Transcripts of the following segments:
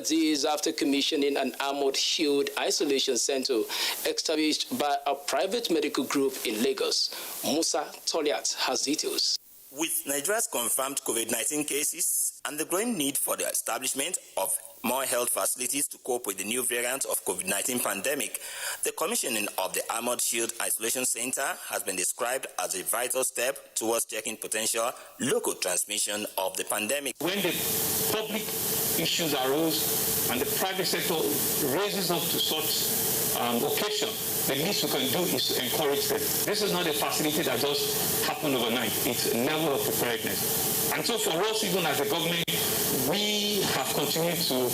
This after commissioning an armored shield isolation center established by a private medical group in Lagos. Musa Toliat has details. With Nigeria's confirmed COVID-19 cases and the growing need for the establishment of more health facilities to cope with the new variant of COVID-19 pandemic, the commissioning of the Armored Shield Isolation Center has been described as a vital step towards checking potential local transmission of the pandemic. When the public issues arose and the private sector raises up to such occasion, the least we can do is to encourage them. This is not a facility that just happened overnight. It's a level of preparedness. And so for us, even as a government, we have continued to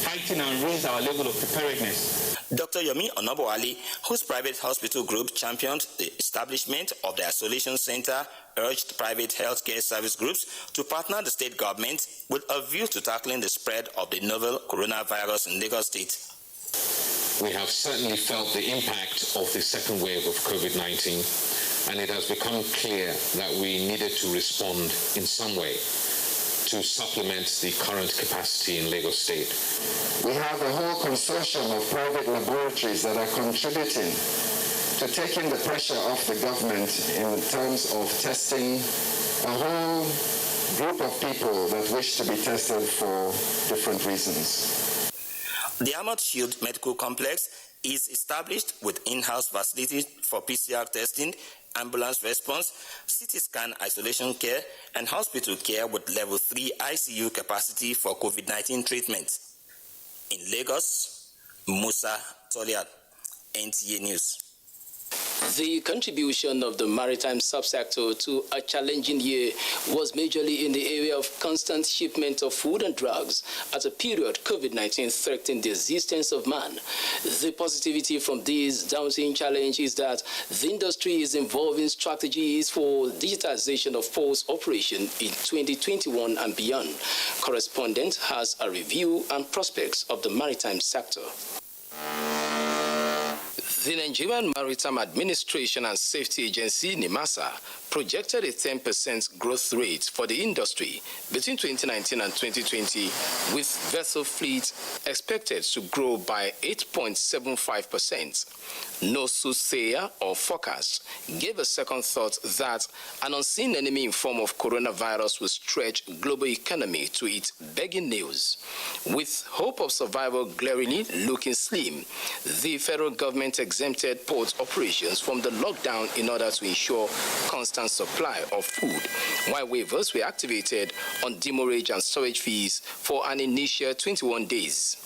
heighten and raise our level of preparedness. Dr. Yomi Onobowale, whose private hospital group championed the establishment of the isolation center, urged private healthcare service groups to partner the state government with a view to tackling the spread of the novel coronavirus in Lagos State. We have certainly felt the impact of the second wave of COVID-19, and it has become clear that we needed to respond in some way to supplement the current capacity in Lagos State. We have a whole consortium of private laboratories that are contributing to taking the pressure off the government in terms of testing a whole group of people that wish to be tested for different reasons. The Armored Shield Medical Complex is established with in-house facilities for PCR testing, ambulance response, CT scan isolation care, and hospital care with level 3 ICU capacity for COVID-19 treatment. In Lagos, Musa Toliat, NTA News. The contribution of the maritime subsector to a challenging year was majorly in the area of constant shipment of food and drugs at a period COVID-19 threatened the existence of man. The positivity from this daunting challenge is that the industry is involving strategies for digitization of ports operation in 2021 and beyond. Correspondent has a review and prospects of the maritime sector. The Nigerian Maritime Administration and Safety Agency, NIMASA, projected a 10% growth rate for the industry between 2019 and 2020, with vessel fleet expected to grow by 8.75%. No soothsayer or forecast gave a second thought that an unseen enemy in form of coronavirus will stretch global economy to its begging nails. With hope of survival glaringly looking slim, the federal government exempted port operations from the lockdown in order to ensure constant supply of food, while waivers were activated on demurrage and storage fees for an initial 21 days.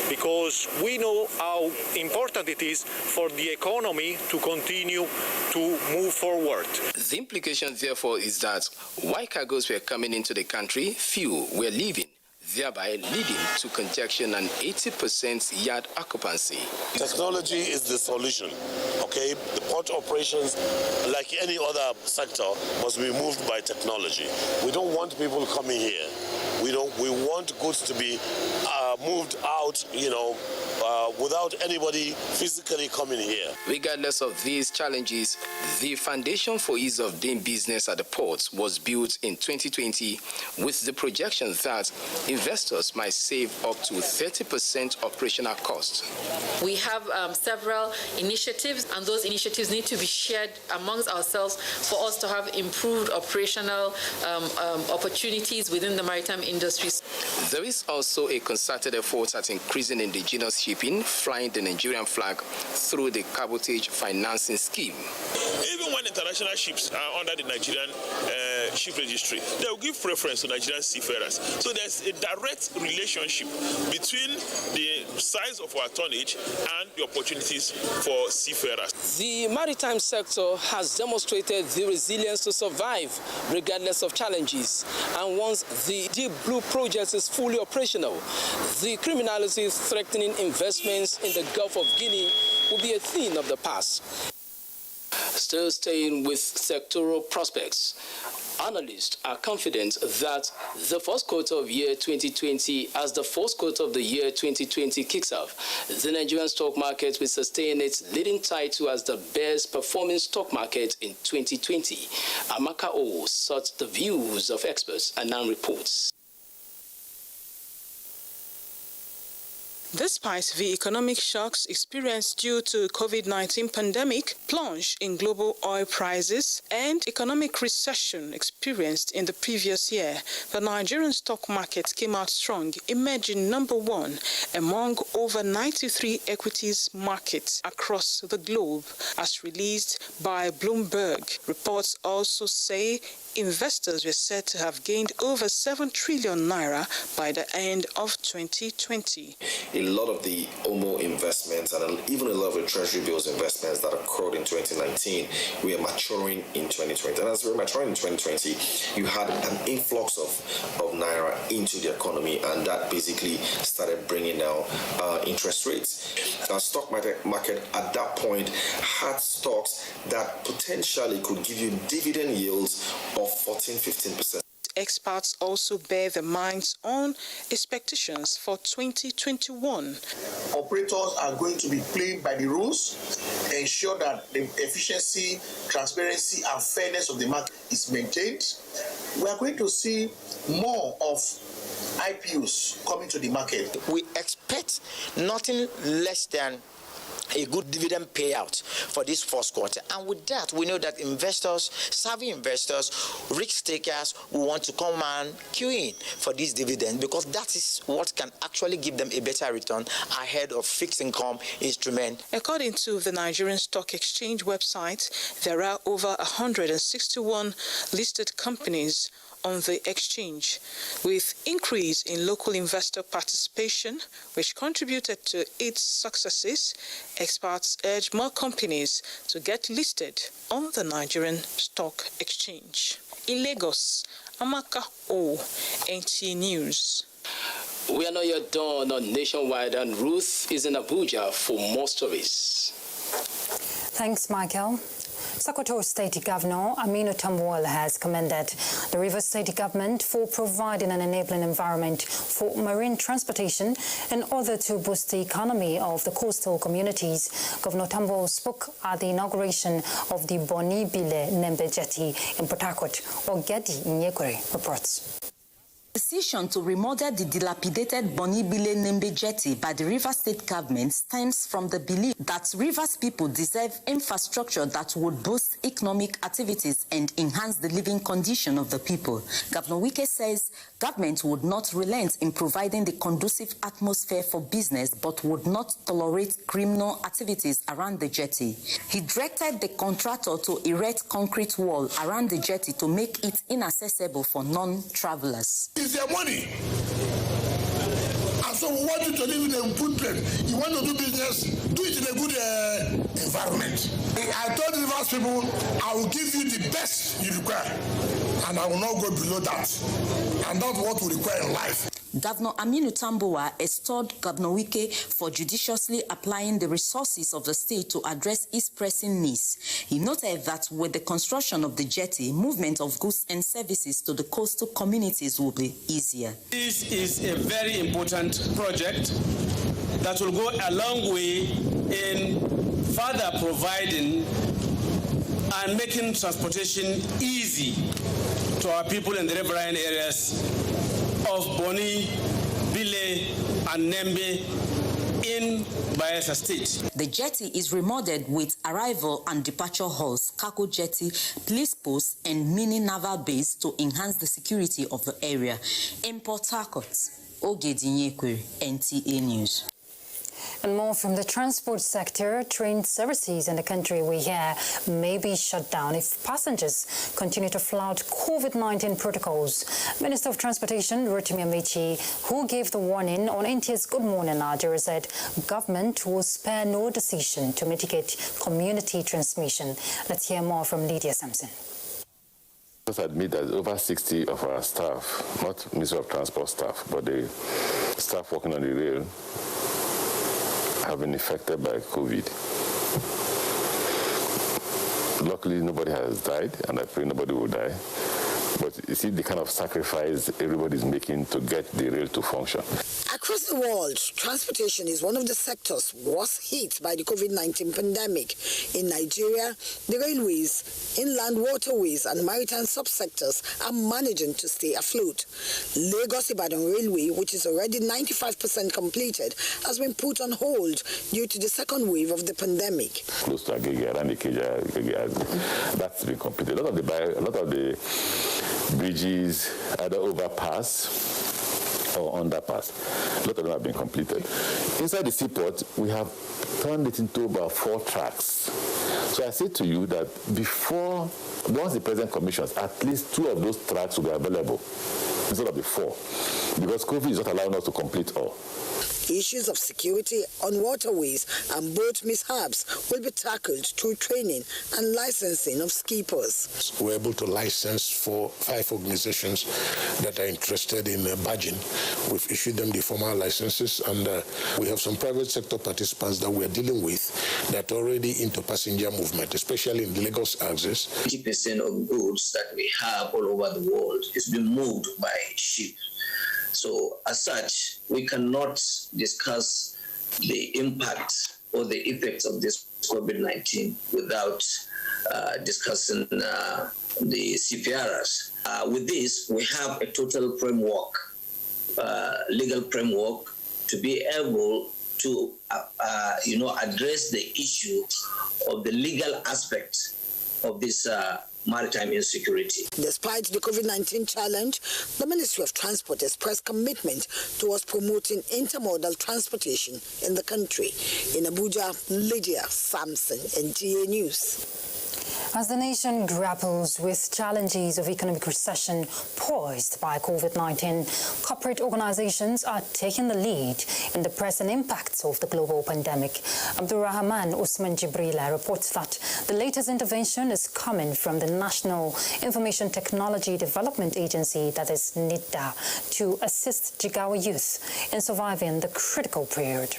Because we know how important it is for the economy to continue to move forward. The implication, therefore, is that while cargoes were coming into the country, few were leaving, thereby leading to congestion and 80% yard occupancy. Technology is the solution, okay? The port operations, like any other sector, must be moved by technology. We don't want people coming here. We want goods to be moved out, without anybody physically coming here. Regardless of these challenges, the foundation for ease of doing business at the ports was built in 2020 with the projection that investors might save up to 30% operational costs. We have several initiatives, and those initiatives need to be shared amongst ourselves for us to have improved operational opportunities within the maritime industries. There is also a concerted effort at increasing indigenous shipping, flying the Nigerian flag through the cabotage financing scheme. Even when international ships are under the Nigerian ship registry, they will give preference to Nigerian seafarers. So there's a direct relationship between the size of our tonnage and the opportunities for seafarers. The maritime sector has demonstrated the resilience to survive regardless of challenges, and once the Deep Blue project is fully operational, the criminality threatening investments in the Gulf of Guinea will be a thing of the past. Still staying with sectoral prospects, analysts are confident that the first quarter of year 2020, as the fourth quarter of the year 2020 kicks off, the Nigerian stock market will sustain its leading title as the best performing stock market in 2020. Amaka O sought the views of experts and now reports. Despite the economic shocks experienced due to COVID-19 pandemic, plunge in global oil prices, and economic recession experienced in the previous year, the Nigerian stock market came out strong, emerging number one among over 93 equities markets across the globe, as released by Bloomberg. Reports also say investors were said to have gained over 7 trillion naira by the end of 2020. A lot of the OMO investments and even a lot of the Treasury bills investments that occurred in 2019 were maturing in 2020. And as we were maturing in 2020, you had an influx of naira into the economy, and that basically started bringing down interest rates. Our stock market at that point had stocks that potentially could give you dividend yields of 14-15%. Experts also bear their minds on expectations for 2021. Operators are going to be playing by the rules, ensure that the efficiency, transparency, and fairness of the market is maintained. We are going to see more of IPOs coming to the market. We expect nothing less than a good dividend payout for this first quarter. And with that, we know that investors, savvy investors, risk takers will want to come and queue in for this dividend, because that is what can actually give them a better return ahead of fixed income instrument. According to the Nigerian Stock Exchange website, there are over 161 listed companies on the exchange, with increase in local investor participation, which contributed to its successes. Experts urge more companies to get listed on the Nigerian Stock Exchange. In Lagos, Amaka O, NT News. We are not yet done on Nationwide, and Ruth is in Abuja for more stories. Thanks, Michael. Sokoto State Governor Aminu Tambuwal has commended the Rivers State government for providing an enabling environment for marine transportation in order to boost the economy of the coastal communities. Governor Tambuwal spoke at the inauguration of the Boni Bile Nembe Jetty in Port Harcourt. Ogedi Nyekwere reports. Decision to remodel the dilapidated Boni Bile Nembe Jetty by the Rivers State government stems from the belief that Rivers people deserve infrastructure that would boost economic activities and enhance the living condition of the people. Governor Wike says government would not relent in providing the conducive atmosphere for business, but would not tolerate criminal activities around the jetty. He directed the contractor to erect concrete wall around the jetty to make it inaccessible for non-travelers. It's their money. And so we want you to live in a good place. You want to do business, do it in a good environment. I told the Rivers people, I will give you the best you require. And I will not go below that. And that's what we require in life. Governor Aminu Tambuwal extolled Governor Wike for judiciously applying the resources of the state to address its pressing needs. He noted that with the construction of the jetty, movement of goods and services to the coastal communities will be easier. This is a very important project that will go a long way in further providing and making transportation easy to our people in the riverine areas of Boni, Bile, and Nembe in Bayelsa State. The jetty is remodeled with arrival and departure halls, cargo jetty, police posts, and mini naval base to enhance the security of the area. In Port Harcourt, Ogedi Nyekwere, NTA News. And more from the transport sector, train services in the country we hear may be shut down if passengers continue to flout COVID-19 protocols. Minister of Transportation Rotimi Amechi, who gave the warning on NTS Good Morning Nigeria, said government will spare no decision to mitigate community transmission. Let's hear more from Lydia Sampson. Let's admit that over 60 of our staff, not Ministry of Transport staff, but the staff working on the rail, have been affected by COVID. Luckily, nobody has died, and I pray nobody will die. But you see the kind of sacrifice everybody's making to get the rail to function. Across the world, transportation is one of the sectors worst hit by the COVID-19 pandemic. In Nigeria, the railways, inland waterways and maritime subsectors are managing to stay afloat. Lagos-Ibadan Railway, which is already 95% completed, has been put on hold due to the second wave of the pandemic. Close to Agege, around Ikeja, that's been completed. A lot of the bridges, either overpass or underpass, a lot of them have been completed. Inside the seaport, we have turned it into about 4 tracks. So I say to you that once the President commissions, at least 2 of those tracks will be available instead of the 4, because COVID is not allowing us to complete all. Issues of security on waterways and boat mishaps will be tackled through training and licensing of skippers. We're able to license 5 organizations that are interested in barging. We've issued them the formal licenses, and we have some private sector participants that we're dealing with that are already into passenger movement, especially in the Lagos axis. 80% of goods that we have all over the world is being moved by ship. So as such, we cannot discuss the impact or the effects of this COVID-19 without discussing the CPRs. With this, we have a total framework, legal framework, to be able to address the issue of the legal aspect of this maritime insecurity. Despite the COVID-19 challenge, the Ministry of Transport expressed commitment towards promoting intermodal transportation in the country. In Abuja, Lydia Sampson, NTA News. As the nation grapples with challenges of economic recession posed by COVID-19, corporate organizations are taking the lead in the present impacts of the global pandemic. Abdurrahman Usman Jibrila reports that the latest intervention is coming from the National Information Technology Development Agency, that is NITDA, to assist Jigawa youth in surviving the critical period.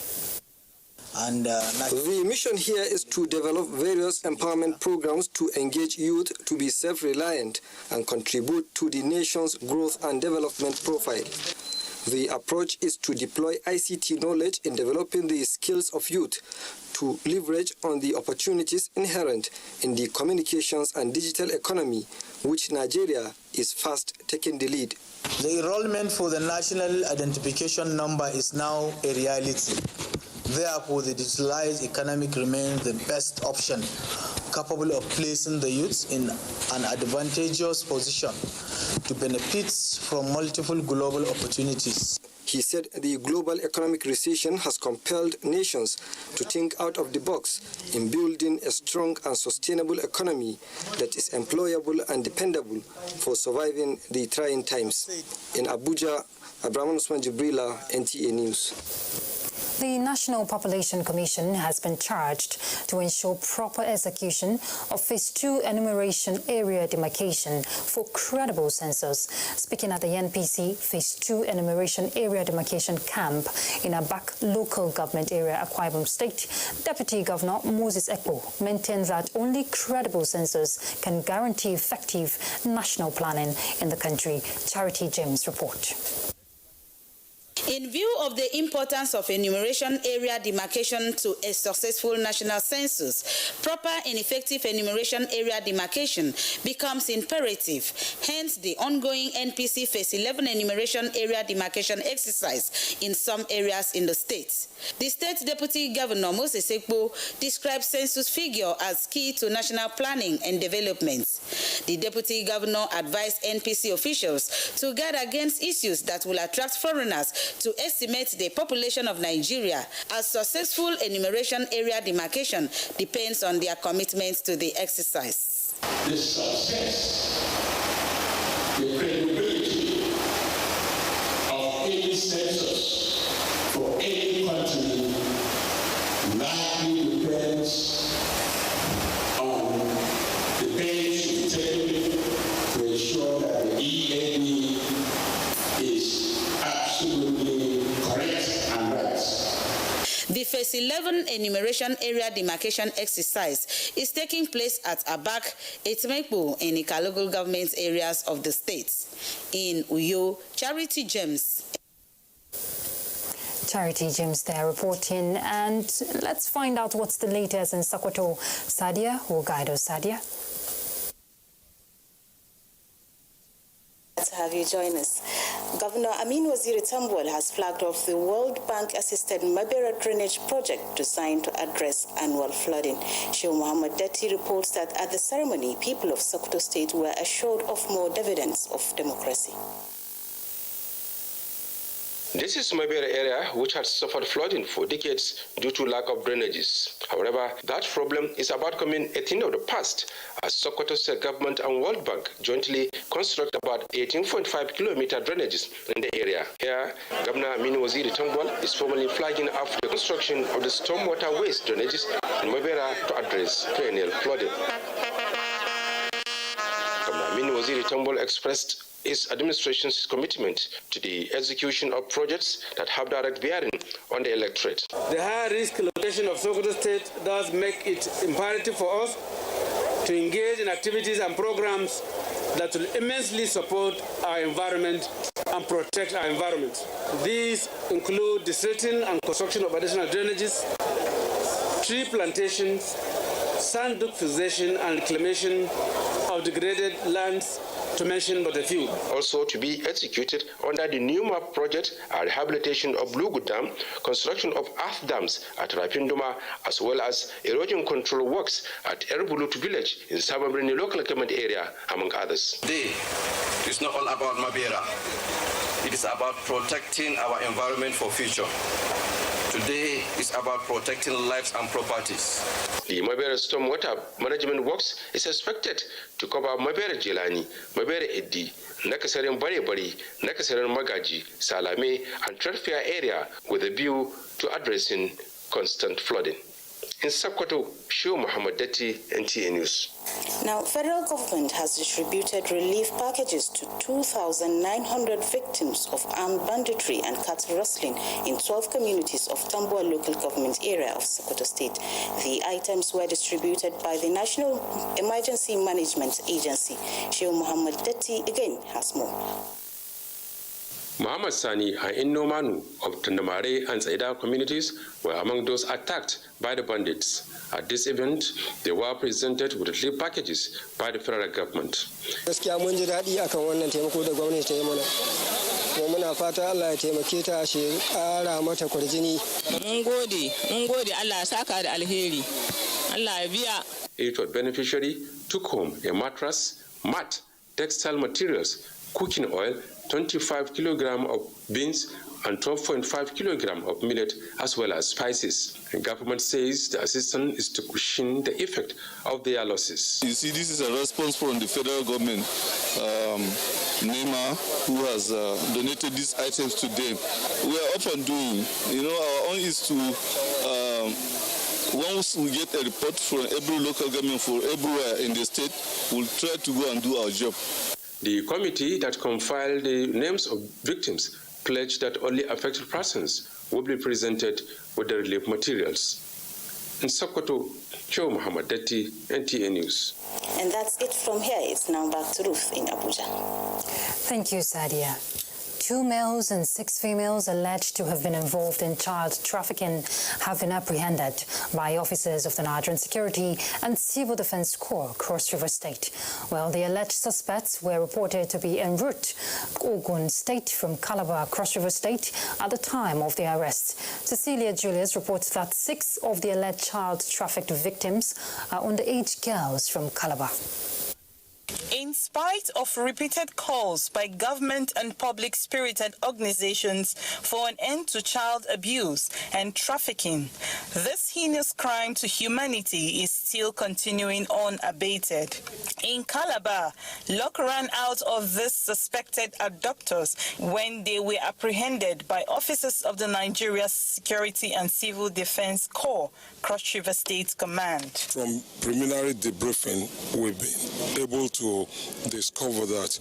The mission here is to develop various empowerment programs to engage youth to be self-reliant and contribute to the nation's growth and development profile. The approach is to deploy ICT knowledge in developing the skills of youth to leverage on the opportunities inherent in the communications and digital economy, which Nigeria is fast taking the lead. The enrollment for the national identification number is now a reality. Therefore, the digitalized economy remains the best option, capable of placing the youth in an advantageous position to benefit from multiple global opportunities. He said the global economic recession has compelled nations to think out of the box in building a strong and sustainable economy that is employable and dependable for surviving the trying times. In Abuja, Abraham Usman Jibrila, NTA News. The National Population Commission has been charged to ensure proper execution of Phase 2 enumeration area demarcation for credible census. Speaking at the NPC Phase 2 enumeration area demarcation camp in Abak local government area, Akwa Ibom State, Deputy Governor Moses Ekpo maintains that only credible census can guarantee effective national planning in the country. Charity James report. In view of the importance of enumeration area demarcation to a successful national census, proper and effective enumeration area demarcation becomes imperative. Hence, the ongoing NPC Phase 11 enumeration area demarcation exercise in some areas in the state. The State Deputy Governor Moses Ekpo describes census figure as key to national planning and development. The Deputy Governor advised NPC officials to guard against issues that will attract foreigners to estimate the population of Nigeria, as successful enumeration area demarcation depends on their commitment to the exercise. The success, the credibility of any census for any country largely depends on the pains taken to ensure that the EAD is absolutely correct and right. The Phase 11 enumeration area demarcation exercise is taking place at Abak, Etimekpo, and Ika local government areas of the state. In Uyo, Charity James. Charity James there reporting, and let's find out what's the latest in Sokoto. Sadia will guide us. Sadia. To have you join us. Governor Amin Waziri Tambol has flagged off the World Bank-assisted Mabera drainage project designed to address annual flooding. Sheikh Muhammad Dati reports that at the ceremony, people of Sokoto State were assured of more dividends of democracy. This is Mabera area which has suffered flooding for decades due to lack of drainages. However, that problem is about becoming a thing of the past as Sokoto State Government and World Bank jointly construct about 18.5 kilometer drainages in the area. Here, Governor Amin Waziri Tambol is formally flagging off the construction of the stormwater waste drainages in Mabera to address perennial flooding. Governor Amin Waziri Tambol expressed his administration's commitment to the execution of projects that have direct bearing on the electorate. The high-risk location of Sokoto State does make it imperative for us to engage in activities and programs that will immensely support our environment and protect our environment. These include the setting and construction of additional drainages, tree plantations, sand dune fixation and reclamation of degraded lands, to mention but a few. Also to be executed under the new MAP project are rehabilitation of Lugu Dam, construction of earth dams at Rapinduma, as well as erosion control works at Erbulut village in Sabamrini local government area, among others. Today, it's not all about Mabera. It is about protecting our environment for future. Today is about protecting lives and properties. The Mabera stormwater management works is expected to cover Mabera Jelani, Mabera Eddi, Nakasaran Bari, Nakasaran Magaji, Salame, and Trafia area with a view to addressing constant flooding. In Sokoto, Sheikh Muhammad Dati, NTA News. Now, federal government has distributed relief packages to 2,900 victims of armed banditry and cattle rustling in 12 communities of Tamboa local government area of Sokoto State. The items were distributed by the National Emergency Management Agency. Sheikh Muhammad Dati again has more. Muhammad Sani and Innomanu of Tandamare and Zaida communities were among those attacked by the bandits. At this event, they were presented with relief packages by the federal government. Gaskiya mun ji daɗi akan wannan taimako da gwamnati ta yi mana. Kuma muna fata Allah ya taimake ta shi ƙara mata kwarjini. Mun gode Allah ya saka da alheri. Allah ya biya. Each beneficiary took home a mattress, mat, textile materials, cooking oil, 25 kilograms of beans and 12.5 kilograms of millet, as well as spices. The government says the assistance is to cushion the effect of their losses. You see, this is a response from the federal government, NEMA, who has donated these items to them. We are up and doing. You know, our own is to once we get a report from every local government for everywhere in the state, we'll try to go and do our job. The committee that compiled the names of victims pledged that only affected persons will be presented with the relief materials. In Sokoto, Sheikh Muhammad Dati, NTA News. And that's it from here. It's now back to Ruth in Abuja. Thank you, Sadia. 2 males and 6 females alleged to have been involved in child trafficking have been apprehended by officers of the Nigerian Security and Civil Defense Corps across River State. Well, the alleged suspects were reported to be en route Ogun State from Calabar across River State at the time of their arrest. Cecilia Julius reports that 6 of the alleged child trafficked victims are underage girls from Calabar. In spite of repeated calls by government and public-spirited organizations for an end to child abuse and trafficking, this heinous crime to humanity is still continuing unabated. In Calabar, luck ran out of these suspected abductors when they were apprehended by officers of the Nigeria Security and Civil Defense Corps, Cross River State Command. From preliminary debriefing, we've been able to discover that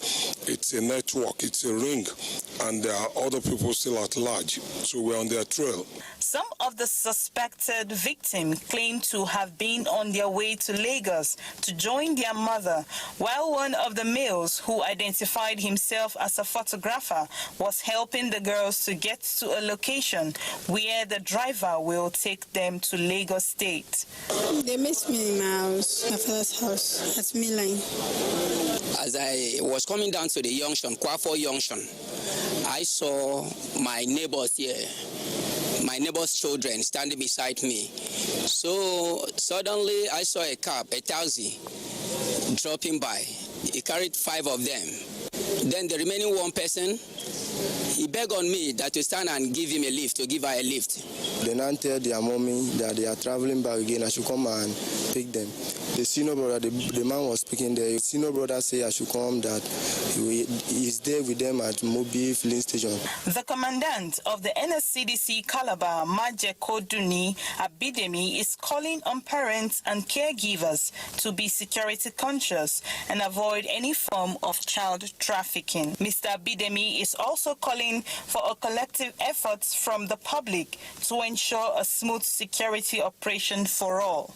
it's a network, it's a ring, and there are other people still at large. So we're on their trail. Some of the suspected victims claim to have been on their way to Lagos to join their mother, while one of the males, who identified himself as a photographer, was helping the girls to get to a location where the driver will take them to Lagos State. They met me in my house, my father's house, at Milan. As I was coming down to the junction, Kwafo Junction, I saw my neighbors here, my neighbors' children standing beside me. So suddenly I saw a cab, a taxi, dropping by. He carried 5 of them. Then the remaining one person, he begged on me that to stand and give him a lift, to give her a lift. They now tell their mommy that they are traveling back again. I should come and pick them. The senior brother, the man was speaking there. The senior brother said I should come, that he is there with them at Mobi filling station. The commandant of the NSCDC Calabar, Maje Koduni Abidemi, is calling on parents and caregivers to be security conscious and avoid any form of child trafficking. Mr. Abidemi is also calling for a collective effort from the public to ensure a smooth security operation for all.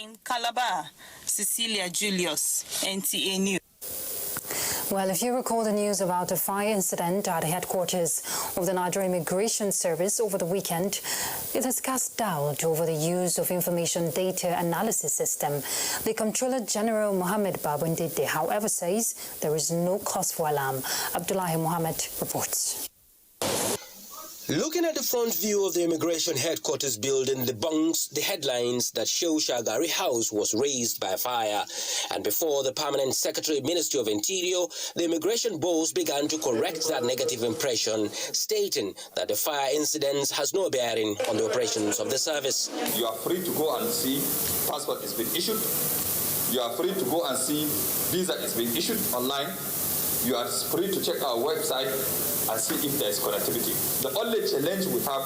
In Calabar, Cecilia Julius, NTA News. Well, if you recall the news about a fire incident at the headquarters of the Nigerian Immigration Service over the weekend, it has cast doubt over the use of information data analysis system. The Comptroller General Mohammed Babundide, however, says there is no cause for alarm. Abdullahi Mohammed reports. Looking at the front view of the immigration headquarters building debunks the headlines that show Shagari House was razed by fire. And before the Permanent Secretary, Ministry of Interior, the immigration boss began to correct that negative impression, stating that the fire incident has no bearing on the operations of the service. You are free to go and see passport is being issued. You are free to go and see visa is being issued online. You are free to check our website and see if there is connectivity. The only challenge we have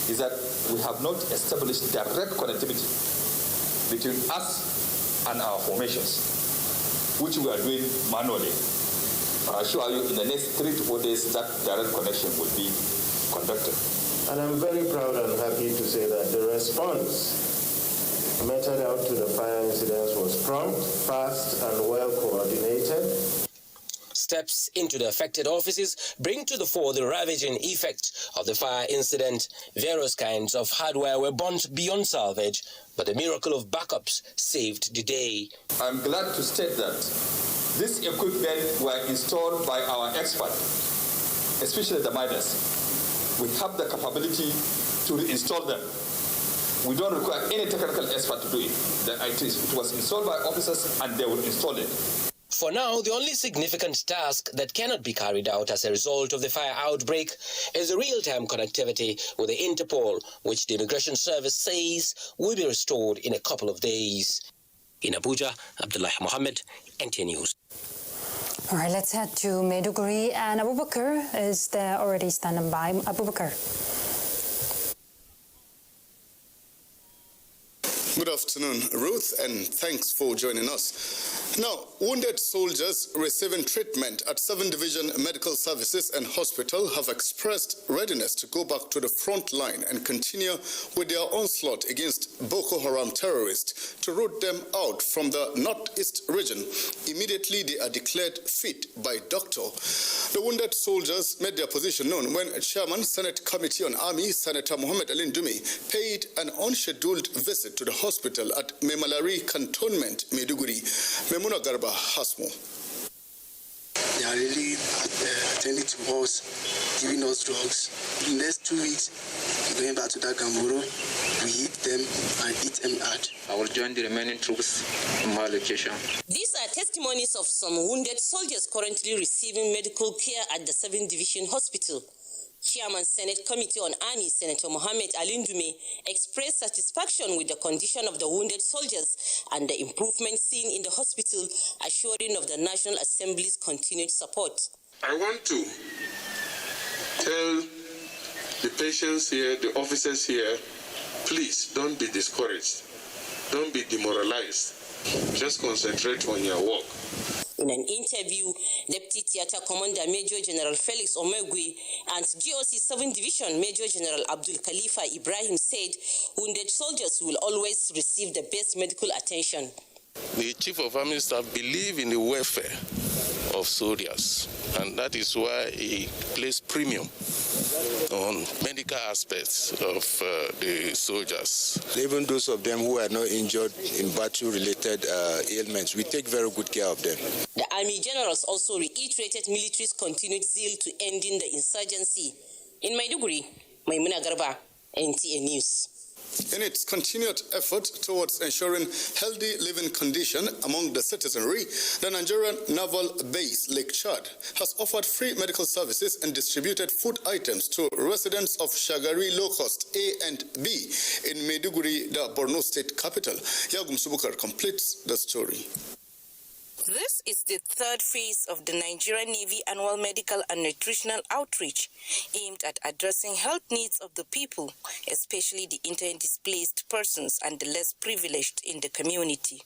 is that we have not established direct connectivity between us and our formations, which we are doing manually. I assure you, in the next 3 to 4 days, that direct connection will be conducted. And I'm very proud and happy to say that the response meted out to the fire incidents was prompt, fast, and well coordinated. Steps into the affected offices bring to the fore the ravaging effect of the fire incident. Various kinds of hardware were burnt beyond salvage, but the miracle of backups saved the day. I'm glad to state that these equipment were installed by our expert, especially the miners. We have the capability to reinstall them. We don't require any technical expert to do it. It was installed by officers and they will install it. For now, the only significant task that cannot be carried out as a result of the fire outbreak is the real-time connectivity with the Interpol, which the Immigration Service says will be restored in a couple of days. In Abuja, Abdullahi Mohammed, NTA News. All right, let's head to Maiduguri, and Abubakar is there already standing by. Abubakar. Good afternoon, Ruth, and thanks for joining us. Now, wounded soldiers receiving treatment at 7 Division Medical Services and Hospital have expressed readiness to go back to the front line and continue with their onslaught against Boko Haram terrorists to root them out from the northeast region. Immediately, they are declared fit by doctor. The wounded soldiers made their position known when Chairman Senate Committee on Army, Senator Mohammed Alindumi, paid an unscheduled visit to the hospital at Memalari Cantonment, Maiduguri. Memuna Garba has more. They are really attending to us, giving us drugs. In the next 2 weeks, going back to that Gamboro, we eat them and eat them out. I will join the remaining troops in my location. These are testimonies of some wounded soldiers currently receiving medical care at the 7th Division Hospital. Chairman Senate Committee on Army, Senator Mohammed Alindumi, expressed satisfaction with the condition of the wounded soldiers and the improvement seen in the hospital, assuring of the National Assembly's continued support. I want to tell the patients here, the officers here, please don't be discouraged. Don't be demoralized. Just concentrate on your work. In an interview, Deputy Theatre Commander Major General Felix Omegui and GOC 7th Division Major General Abdul Khalifa Ibrahim said wounded soldiers will always receive the best medical attention. The Chief of Army Staff believes in the welfare of soldiers, and that is why he placed premium on medical aspects of the soldiers. Even those of them who are not injured in battle-related ailments, we take very good care of them. The Army generals also reiterated military's continued zeal to ending the insurgency. In Maiduguri, Maimuna Garba, NTA News. In its continued effort towards ensuring healthy living condition among the citizenry, the Nigerian naval base Lake Chad has offered free medical services and distributed food items to residents of Shagari Low Cost A and B in Maiduguri, the Borno state capital. Yagum Subukar completes the story. This is the third phase of the Nigerian Navy annual medical and nutritional outreach aimed at addressing health needs of the people, especially the internally displaced persons and the less privileged in the community.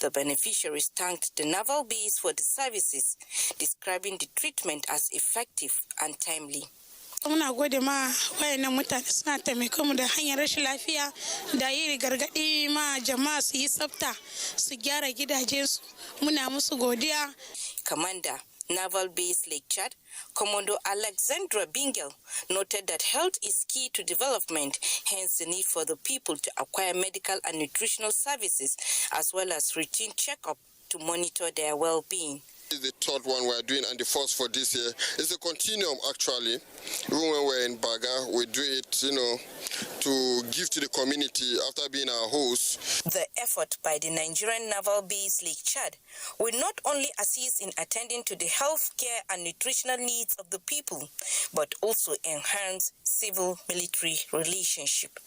The beneficiaries thanked the naval base for the services, describing the treatment as effective and timely. Muna gode ma wayannan mutane suna taimaka mu da hanyar rashin lafiya da yi gargadi ma jama'a su yi tsafta su gyara gidajensu muna musu godiya. Commander Naval Base Lake Chad, Commodore Alexandra Bingel, noted that health is key to development, hence the need for the people to acquire medical and nutritional services as well as routine checkup to monitor their well-being. Is the third one we're doing, and the first for this year. It's a continuum, actually. Even when we're in Baga, we do it, to give to the community after being our host. The effort by the Nigerian Naval Base Lake Chad will not only assist in attending to the health care and nutritional needs of the people, but also enhance civil-military relationship.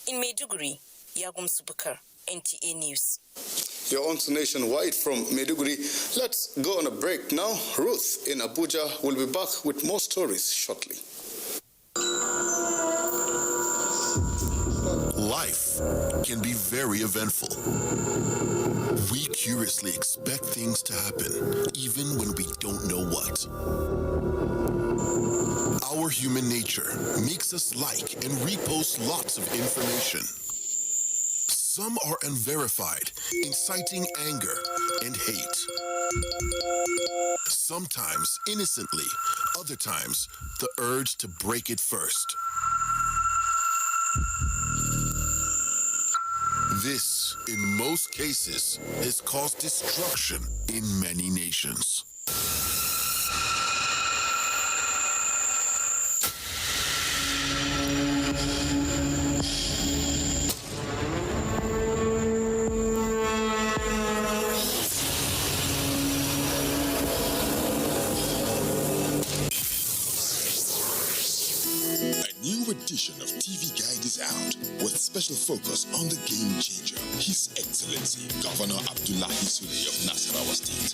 In Maiduguri, Yagum Subukar, NTA News. You're on to Nationwide from Maiduguri. Let's go on a break now. Ruth in Abuja will be back with more stories shortly. Life can be very eventful. We curiously expect things to happen, even when we don't know what. Our human nature makes us like and repost lots of information. Some are unverified, inciting anger and hate. Sometimes innocently, other times the urge to break it first. This, in most cases, has caused destruction in many nations. Edition of TV Guide is out with special focus on the game changer, His Excellency Governor Abdullahi Sule of Nasarawa State.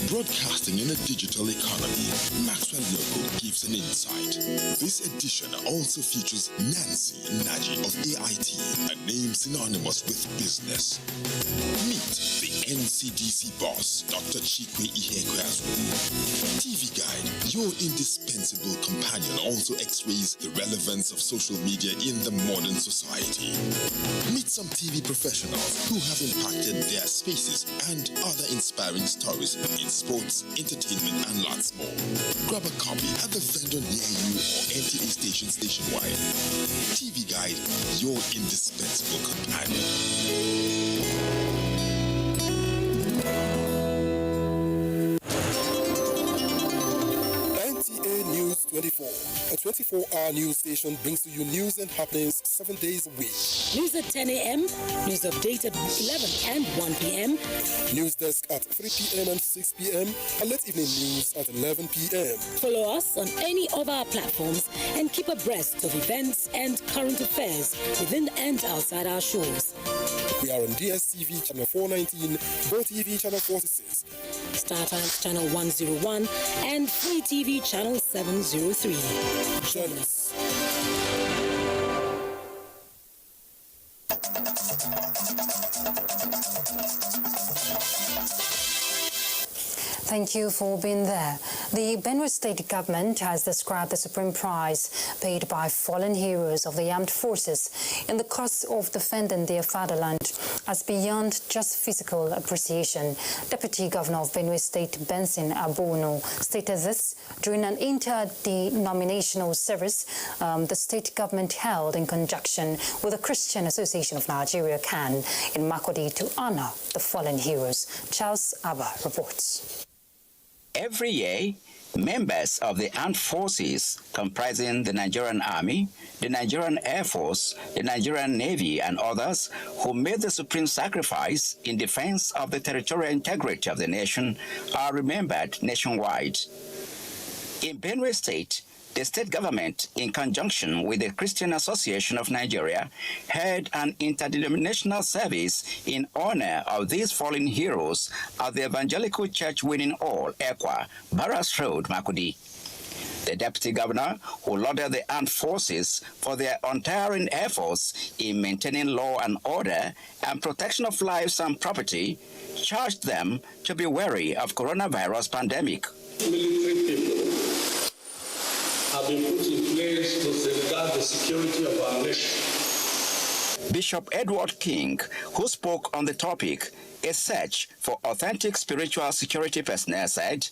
Broadcasting in a digital economy, Maxwell Logo gives an insight. This edition also features Nancy Naji of AIT, a name synonymous with business. Meet the NCDC boss, Dr. Chikwe Ihekweazu. TV Guide, your indispensable companion, also x-rays the relevance of social media in the modern society. Meet some TV professionals who have impacted their spaces and other inspiring stories in sports, entertainment, and lots more. Grab a copy at the vendor near you or NTA stations nationwide. TV Guide, your indispensable companion. News 24. A 24-hour news station brings to you news and happenings 7 days a week. News at 10 a.m., news update at 11 and 1 p.m. News desk at 3 p.m. and 6 p.m. and late evening news at 11 p.m. Follow us on any of our platforms and keep abreast of events and current affairs within and outside our shores. We are on DSTV channel 419, GoTV channel 46, StarTimes channel 101, and Free TV channel 703. Join us. Thank you for being there. The Benue State government has described the supreme price paid by fallen heroes of the armed forces in the cause of defending their fatherland as beyond just physical appreciation. Deputy Governor of Benue State, Benson Abono, stated this during an interdenominational service the state government held in conjunction with the Christian Association of Nigeria, CAN, in Makurdi to honor the fallen heroes. Charles Abba reports. Every year, members of the armed forces comprising the Nigerian Army, the Nigerian Air Force, the Nigerian Navy, and others who made the supreme sacrifice in defense of the territorial integrity of the nation are remembered nationwide. In Benue State, the state government, in conjunction with the Christian Association of Nigeria, held an interdenominational service in honor of these fallen heroes at the Evangelical Church Winning Hall, Ekwa, Barras Road, Makurdi. The deputy governor, who lauded the armed forces for their untiring efforts in maintaining law and order and protection of lives and property, charged them to be wary of coronavirus pandemic. Military people have been put in place to safeguard the security of our nation. Bishop Edward King, who spoke on the topic, a search for authentic spiritual security personnel, said,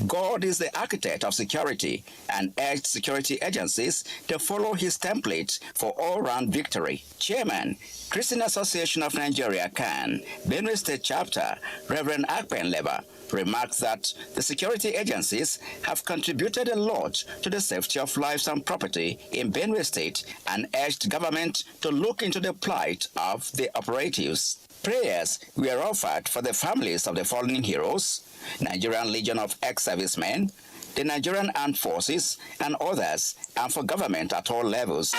God is the architect of security and urged security agencies to follow his template for all-round victory. Chairman, Christian Association of Nigeria, CAN, Benue State Chapter, Reverend Akpen Leba, remarked that the security agencies have contributed a lot to the safety of lives and property in Benue State and urged government to look into the plight of the operatives. Prayers were offered for the families of the fallen heroes, Nigerian Legion of ex-servicemen, the Nigerian Armed Forces, and others, and for government at all levels.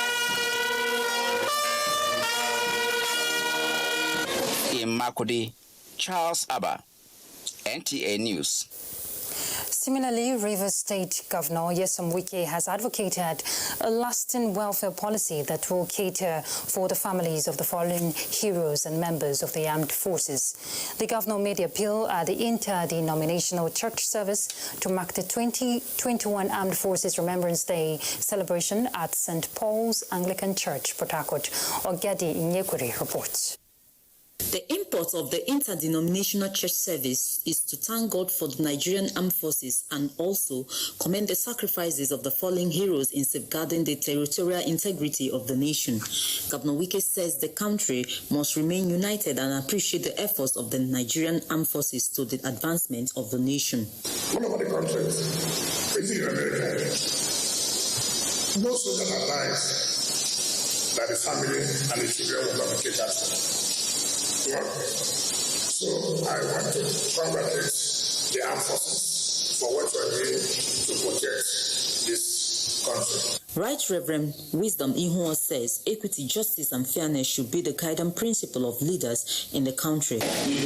In Makurdi, Charles Abba, NTA News. Similarly, Rivers State Governor Nyesom Wike has advocated a lasting welfare policy that will cater for the families of the fallen heroes and members of the armed forces. The governor made the appeal at the interdenominational church service to mark the 2021 Armed Forces Remembrance Day celebration at St. Paul's Anglican Church, Port Harcourt. Ogedi Inyekwere reports. The import of the interdenominational church service is to thank God for the Nigerian Armed Forces and also commend the sacrifices of the fallen heroes in safeguarding the territorial integrity of the nation. Governor Wike says the country must remain united and appreciate the efforts of the Nigerian Armed Forces to the advancement of the nation. One of the countries, in America, no soldier alive that the family and the children will communicate after. So I want to congratulate the armed forces for what you are doing to protect this country. Right Reverend Wisdom Ihuo says equity, justice, and fairness should be the guiding principle of leaders in the country. We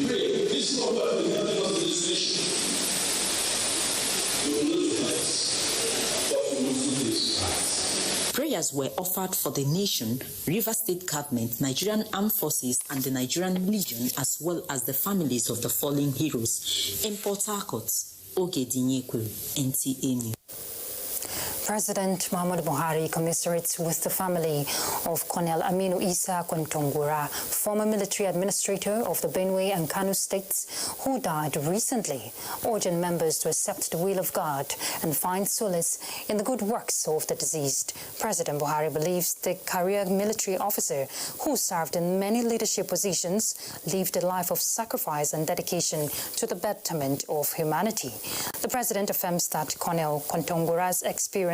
pray this is not about the government of this nation. We will not fight, but we will do this fight. Prayers were offered for the nation, Rivers State Government, Nigerian Armed Forces, and the Nigerian Legion, as well as the families of the fallen heroes. In Port Harcourt, Ogedi Inyekwere, NTA News. President Muhammadu Buhari commiserates with the family of Colonel Aminu Isa Kontongura, former military administrator of the Benue and Kano states, who died recently, urging members to accept the will of God and find solace in the good works of the deceased. President Buhari believes the career military officer, who served in many leadership positions, lived a life of sacrifice and dedication to the betterment of humanity. The president affirms that Colonel Kontongura's experience,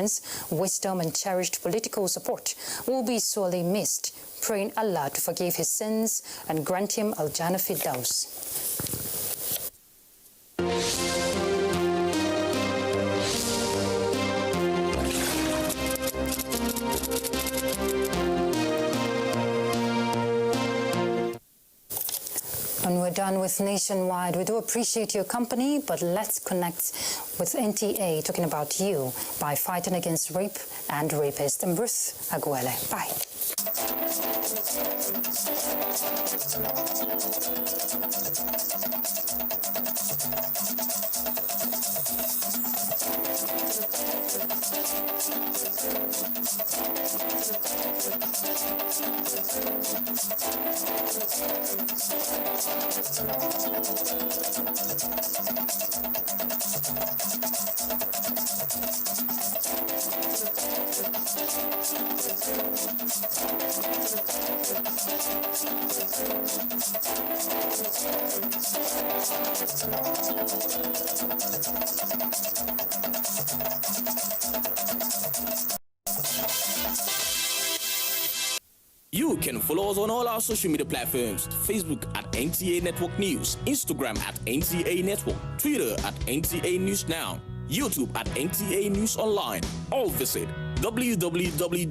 wisdom, and cherished political support will be sorely missed, praying Allah to forgive his sins and grant him Al-Jannah Firdaus. And we're done with Nationwide. We do appreciate your company, but let's connect with NTA talking about you by fighting against rape and rapists. And Bruce Aguele. Bye. You can follow us on all our social media platforms: Facebook at NTA Network News, Instagram at NTA Network, Twitter at NTA News Now, YouTube at NTA News Online, or visit www.nta.ng.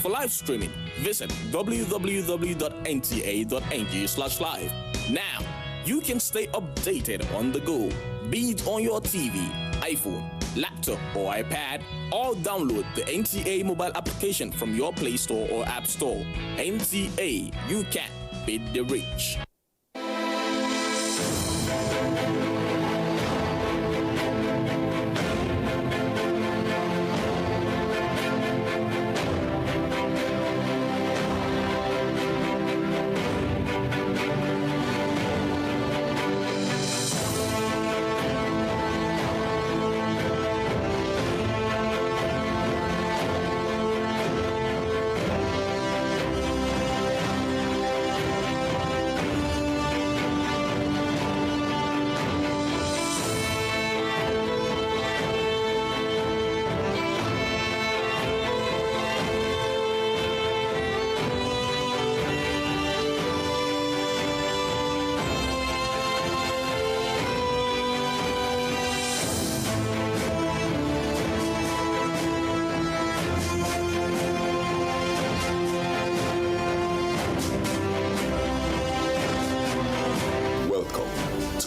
For live streaming, visit www.nta.ng/live. Now, you can stay updated on the go, be it on your TV, iPhone, laptop, or iPad, or download the NTA mobile application from your Play Store or App Store. NTA, you can beat the rich.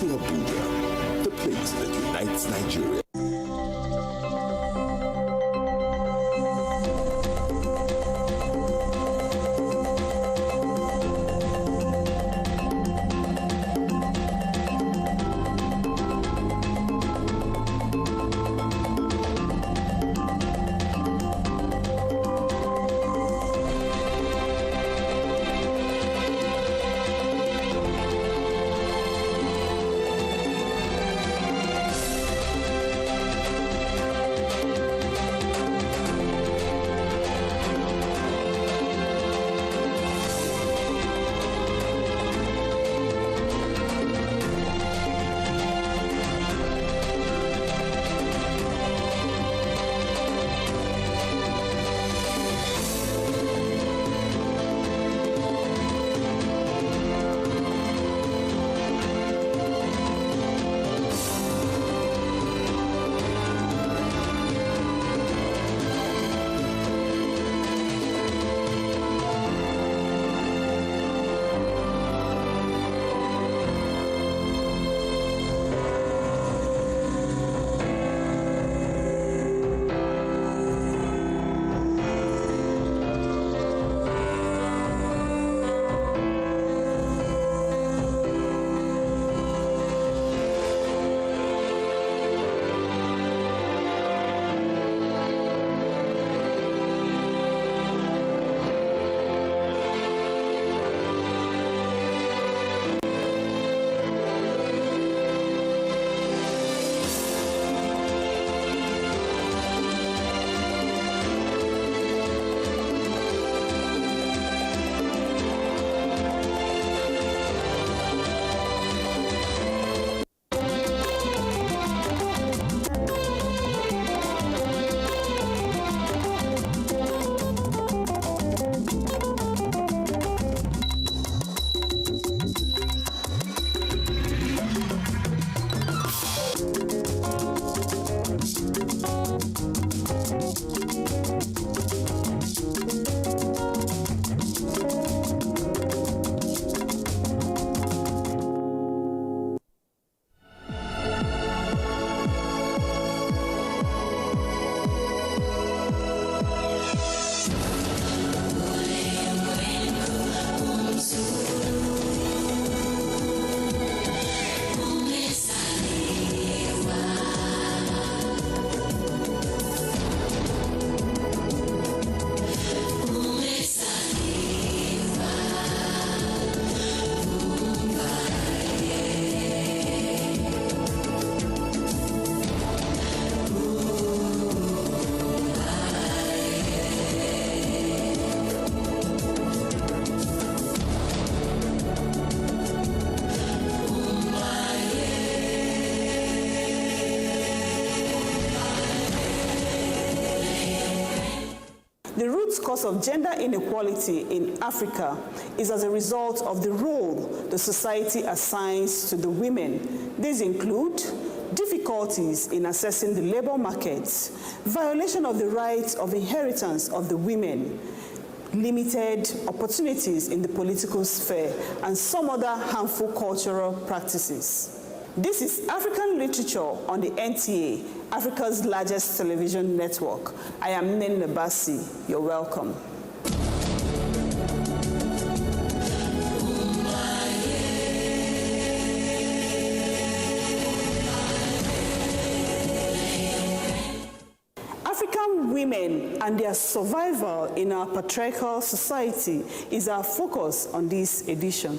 to Abuja, the place that unites Nigeria. cause of gender inequality in Africa is as a result of the role the society assigns to the women. These include difficulties in accessing the labor markets, violation of the rights of inheritance of the women, limited opportunities in the political sphere, and some other harmful cultural practices. This is African Literature on the NTA, Africa's largest television network. I am Nene Basi. You're welcome. African women and their survival in our patriarchal society is our focus on this edition.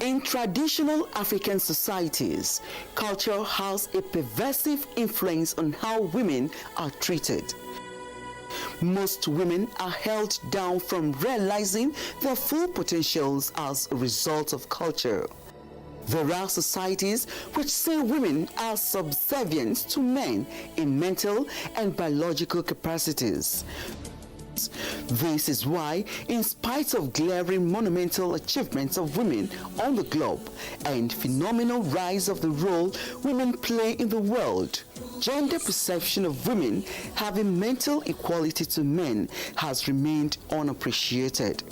In traditional African societies, culture has a pervasive influence on how women are treated. Most women are held down from realizing their full potentials as a result of culture. There are societies which say women are subservient to men in mental and biological capacities. This is why, in spite of glaring monumental achievements of women on the globe and phenomenal rise of the role women play in the world, gender perception of women having mental equality to men has remained unappreciated.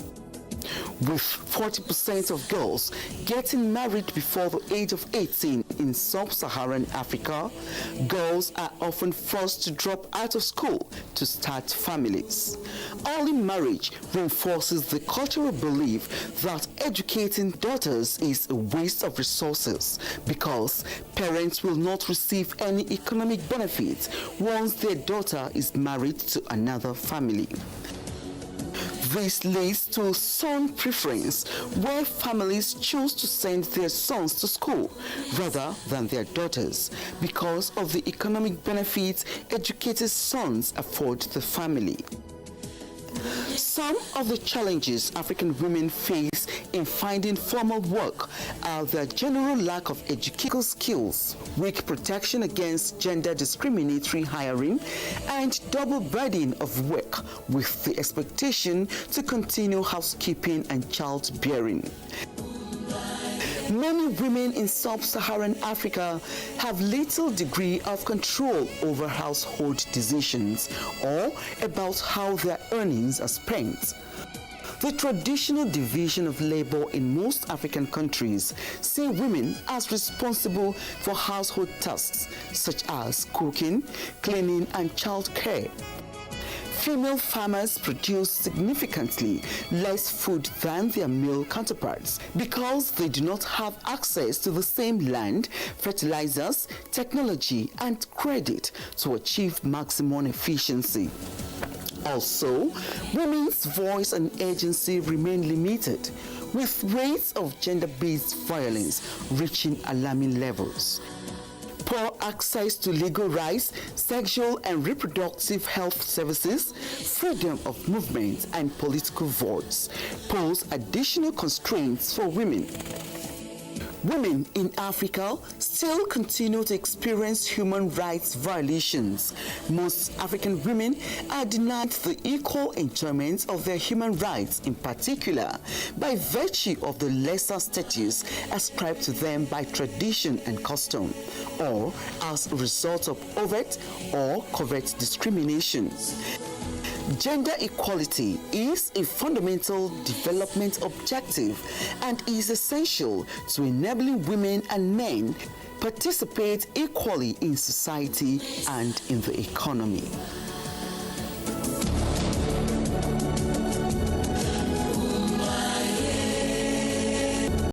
With 40% of girls getting married before the age of 18 in sub-Saharan Africa, girls are often forced to drop out of school to start families. Early marriage reinforces the cultural belief that educating daughters is a waste of resources because parents will not receive any economic benefit once their daughter is married to another family. This leads to son preference, where families choose to send their sons to school rather than their daughters because of the economic benefits educated sons afford the family. Some of the challenges African women face in finding formal work are the general lack of educational skills, weak protection against gender discriminatory hiring, and double burden of work with the expectation to continue housekeeping and childbearing. Many women in sub-Saharan Africa have little degree of control over household decisions or about how their earnings are spent. The traditional division of labor in most African countries see women as responsible for household tasks such as cooking, cleaning, and child care. Female farmers produce significantly less food than their male counterparts because they do not have access to the same land, fertilizers, technology, and credit to achieve maximum efficiency. Also, women's voice and agency remain limited, with rates of gender-based violence reaching alarming levels. Poor access to legal rights, sexual and reproductive health services, freedom of movement, and political votes pose additional constraints for women. Women in Africa still continue to experience human rights violations. Most African women are denied the equal enjoyment of their human rights, in particular by virtue of the lesser status ascribed to them by tradition and custom, or as a result of overt or covert discrimination. Gender equality is a fundamental development objective and is essential to enabling women and men participate equally in society and in the economy.